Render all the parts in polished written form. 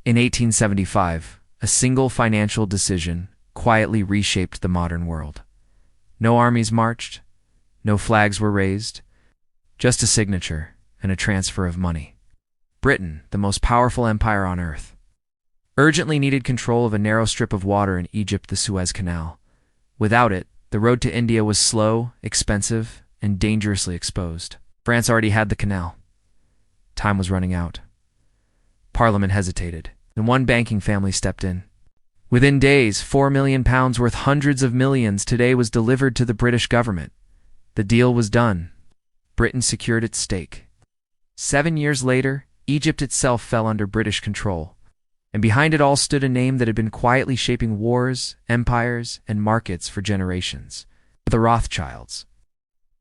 In 1875, a single financial decision quietly reshaped the modern world. No armies marched, no flags were raised, just a signature and a transfer of money. Britain, the most powerful empire on earth, urgently needed control of a narrow strip of water in Egypt, the Suez Canal. Without it, the road to India was slow, expensive, and dangerously exposed. France already had the canal. Time was running out. Parliament hesitated, and one banking family stepped in. Within days, £4 million worth hundreds of millions today was delivered to the British government. The deal was done. Britain secured its stake. 7 years later, Egypt itself fell under British control, and behind it all stood a name that had been quietly shaping wars, empires, and markets for generations: the Rothschilds.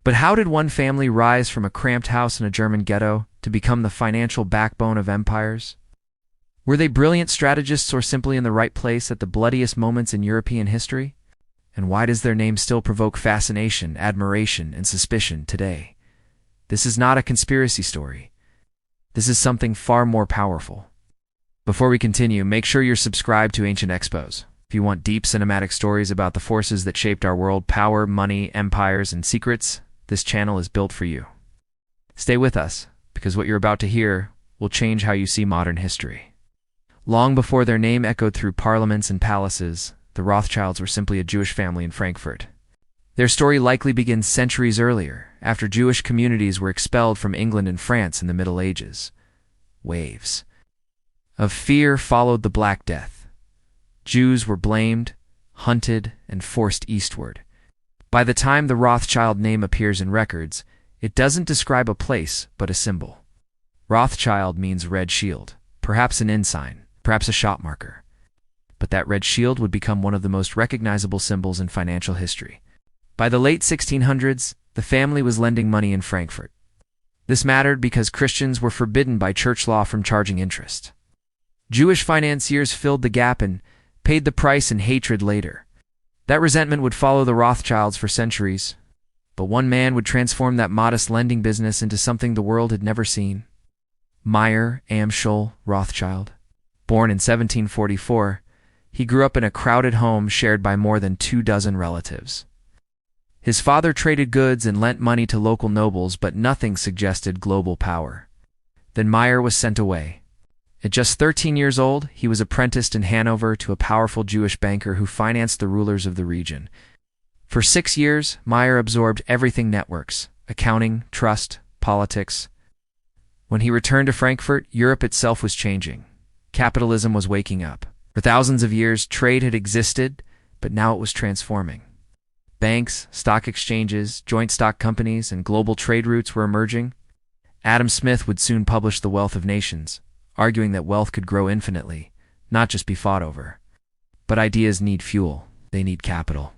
But how did one family rise from a cramped house in a German ghetto to become the financial backbone of empires? Were they brilliant strategists or simply in the right place at the bloodiest moments in European history? And why does their name still provoke fascination, admiration, and suspicion today? This is not a conspiracy story. This is something far more powerful. Before we continue, make sure you're subscribed to Ancient Expos. If you want deep cinematic stories about the forces that shaped our world, power, money, empires, and secrets, this channel is built for you. Stay with us, because what you're about to hear will change how you see modern history. Long before their name echoed through parliaments and palaces, the Rothschilds were simply a Jewish family in Frankfurt. Their story likely begins centuries earlier, after Jewish communities were expelled from England and France in the Middle Ages. Waves of fear followed the Black Death. Jews were blamed, hunted, and forced eastward. By the time the Rothschild name appears in records, it doesn't describe a place, but a symbol. Rothschild means red shield, perhaps an ensign, perhaps a shop marker. But that red shield would become one of the most recognizable symbols in financial history. By the late 1600s, the family was lending money in Frankfurt. This mattered because Christians were forbidden by church law from charging interest. Jewish financiers filled the gap and paid the price in hatred later. That resentment would follow the Rothschilds for centuries, but one man would transform that modest lending business into something the world had never seen. Mayer Amschel Rothschild. Born in 1744, he grew up in a crowded home shared by more than 24 relatives. His father traded goods and lent money to local nobles, but nothing suggested global power. Then Mayer was sent away. At just 13 years old, he was apprenticed in Hanover to a powerful Jewish banker who financed the rulers of the region. For 6 years, Mayer absorbed everything: networks, accounting, trust, politics. When he returned to Frankfurt, Europe itself was changing. Capitalism was waking up. For thousands of years, trade had existed, but now it was transforming. Banks, stock exchanges, joint stock companies, and global trade routes were emerging. Adam Smith would soon publish The Wealth of Nations, arguing that wealth could grow infinitely, not just be fought over. But ideas need fuel. They need capital.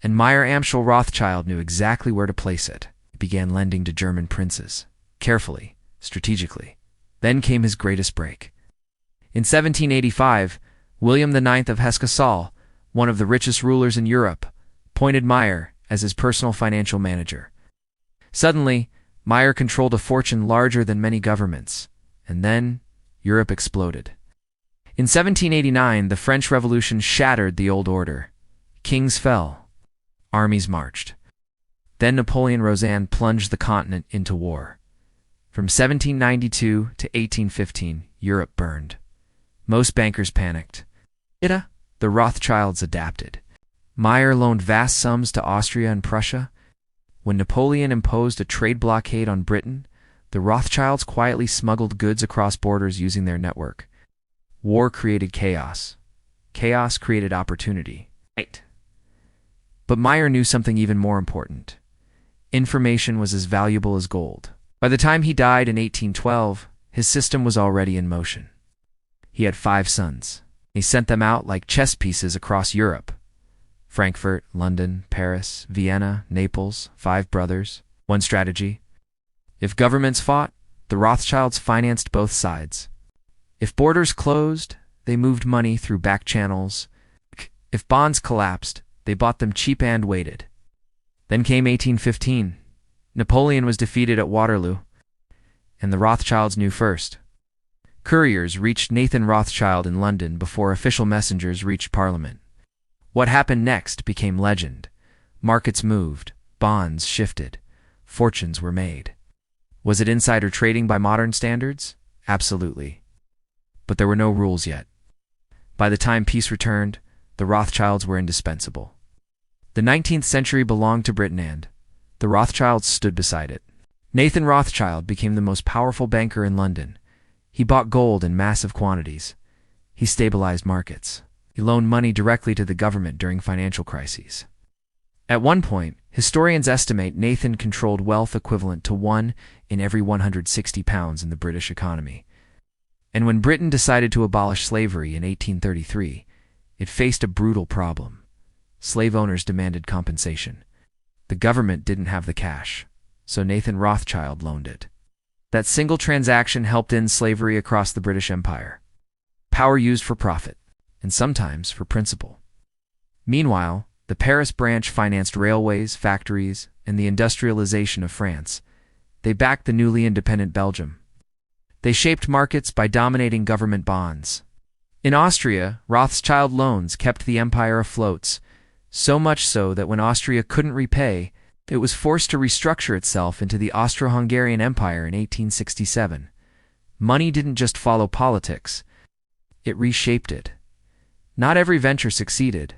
And Mayer Amschel Rothschild knew exactly where to place it. He began lending to German princes, carefully, strategically. Then came his greatest break. In 1785, William IX of Hesse-Kassel, one of the richest rulers in Europe, appointed Mayer as his personal financial manager. Suddenly, Mayer controlled a fortune larger than many governments, and then Europe exploded. In 1789, the French Revolution shattered the old order. Kings fell. Armies marched. Then Napoleon Rosan plunged the continent into war. From 1792 to 1815, Europe burned. Most bankers panicked. The Rothschilds adapted. Mayer loaned vast sums to Austria and Prussia. When Napoleon imposed a trade blockade on Britain, the Rothschilds quietly smuggled goods across borders using their network. War created chaos. Chaos created opportunity. But Mayer knew something even more important. Information was as valuable as gold. By the time he died in 1812, his system was already in motion. He had 5 sons. He sent them out like chess pieces across Europe. Frankfurt, London, Paris, Vienna, Naples, 5 brothers. One strategy: if governments fought, the Rothschilds financed both sides. If borders closed, they moved money through back channels. If bonds collapsed, they bought them cheap and waited. Then came 1815. Napoleon was defeated at Waterloo, and the Rothschilds knew first. Couriers reached Nathan Rothschild in London before official messengers reached Parliament. What happened next became legend. Markets moved, bonds shifted, fortunes were made. Was it insider trading by modern standards? Absolutely. But there were no rules yet. By the time peace returned, the Rothschilds were indispensable. The 19th century belonged to Britain and the Rothschilds stood beside it. Nathan Rothschild became the most powerful banker in London. He bought gold in massive quantities. He stabilized markets. He loaned money directly to the government during financial crises. At one point, historians estimate Nathan controlled wealth equivalent to 1 in every 160 pounds in the British economy. And when Britain decided to abolish slavery in 1833, it faced a brutal problem. Slave owners demanded compensation. The government didn't have the cash, so Nathan Rothschild loaned it. That single transaction helped end slavery across the British Empire. Power used for profit, and sometimes for principle. Meanwhile, the Paris branch financed railways, factories, and the industrialization of France. They backed the newly independent Belgium. They shaped markets by dominating government bonds. In Austria, Rothschild loans kept the empire afloat, so much so that when Austria couldn't repay, it was forced to restructure itself into the Austro-Hungarian Empire in 1867. Money didn't just follow politics, it reshaped it. Not every venture succeeded.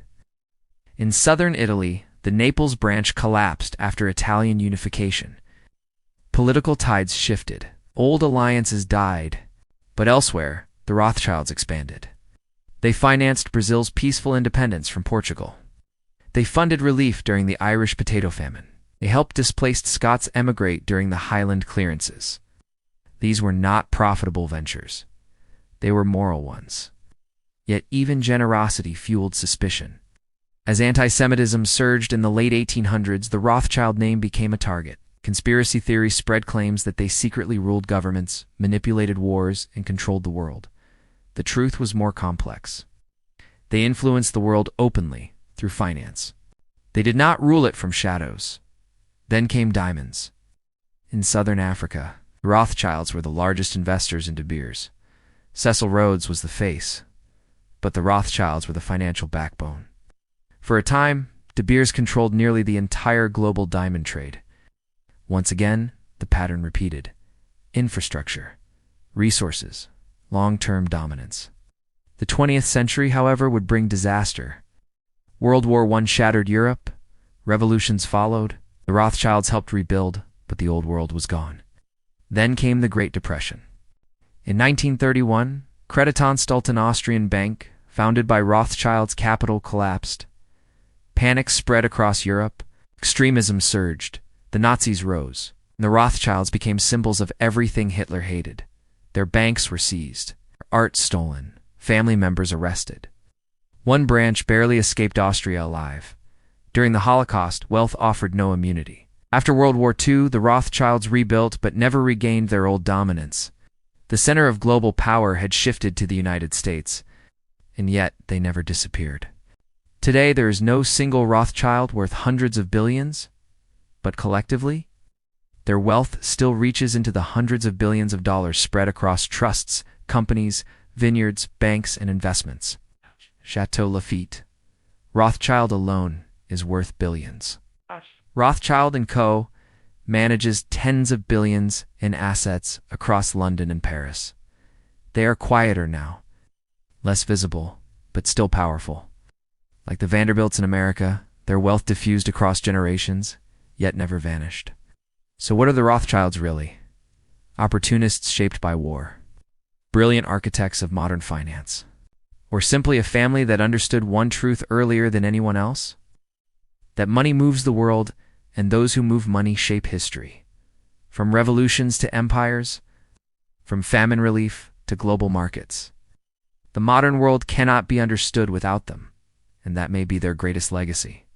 In southern Italy, the Naples branch collapsed after Italian unification. Political tides shifted. Old alliances died. But elsewhere, the Rothschilds expanded. They financed Brazil's peaceful independence from Portugal. They funded relief during the Irish potato famine. They helped displaced Scots emigrate during the Highland clearances. These were not profitable ventures. They were moral ones. Yet even generosity fueled suspicion. As anti-Semitism surged in the late 1800s, the Rothschild name became a target. Conspiracy theories spread claims that they secretly ruled governments, manipulated wars, and controlled the world. The truth was more complex. They influenced the world openly, through finance. They did not rule it from shadows. Then came diamonds. In southern Africa, the Rothschilds were the largest investors in De Beers. Cecil Rhodes was the face, but the Rothschilds were the financial backbone. For a time, De Beers controlled nearly the entire global diamond trade. Once again, the pattern repeated. Infrastructure, resources, long-term dominance. The 20th century, however, would bring disaster. World War I shattered Europe. Revolutions followed. The Rothschilds helped rebuild, but the old world was gone. Then came the Great Depression. In 1931, Creditanstalt, an Austrian bank, founded by Rothschild's capital, collapsed. Panic spread across Europe. Extremism surged. The Nazis rose. And the Rothschilds became symbols of everything Hitler hated. Their banks were seized, art stolen, family members arrested. One branch barely escaped Austria alive. During the Holocaust, wealth offered no immunity. After World War II, the Rothschilds rebuilt but never regained their old dominance. The center of global power had shifted to the United States, and yet they never disappeared. Today, there is no single Rothschild worth hundreds of billions, but collectively, their wealth still reaches into the hundreds of billions of dollars spread across trusts, companies, vineyards, banks, and investments. Chateau Lafite. Rothschild alone is worth billions. Rothschild Co. manages tens of billions in assets across London and Paris. They are quieter now, less visible, but still powerful. Like the Vanderbilts in America, their wealth diffused across generations, yet never vanished. So what are the Rothschilds really? Opportunists shaped by war. Brilliant architects of modern finance. Or simply a family that understood one truth earlier than anyone else? That money moves the world, and those who move money shape history. From revolutions to empires, from famine relief to global markets. The modern world cannot be understood without them, and that may be their greatest legacy.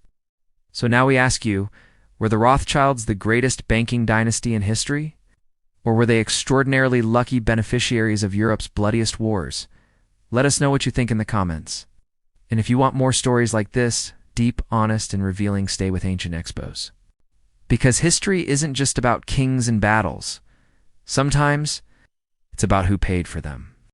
So now we ask you, were the Rothschilds the greatest banking dynasty in history? Or were they extraordinarily lucky beneficiaries of Europe's bloodiest wars? Let us know what you think in the comments. And if you want more stories like this, deep, honest, and revealing, stay with Ancient Expos. Because history isn't just about kings and battles. Sometimes, it's about who paid for them.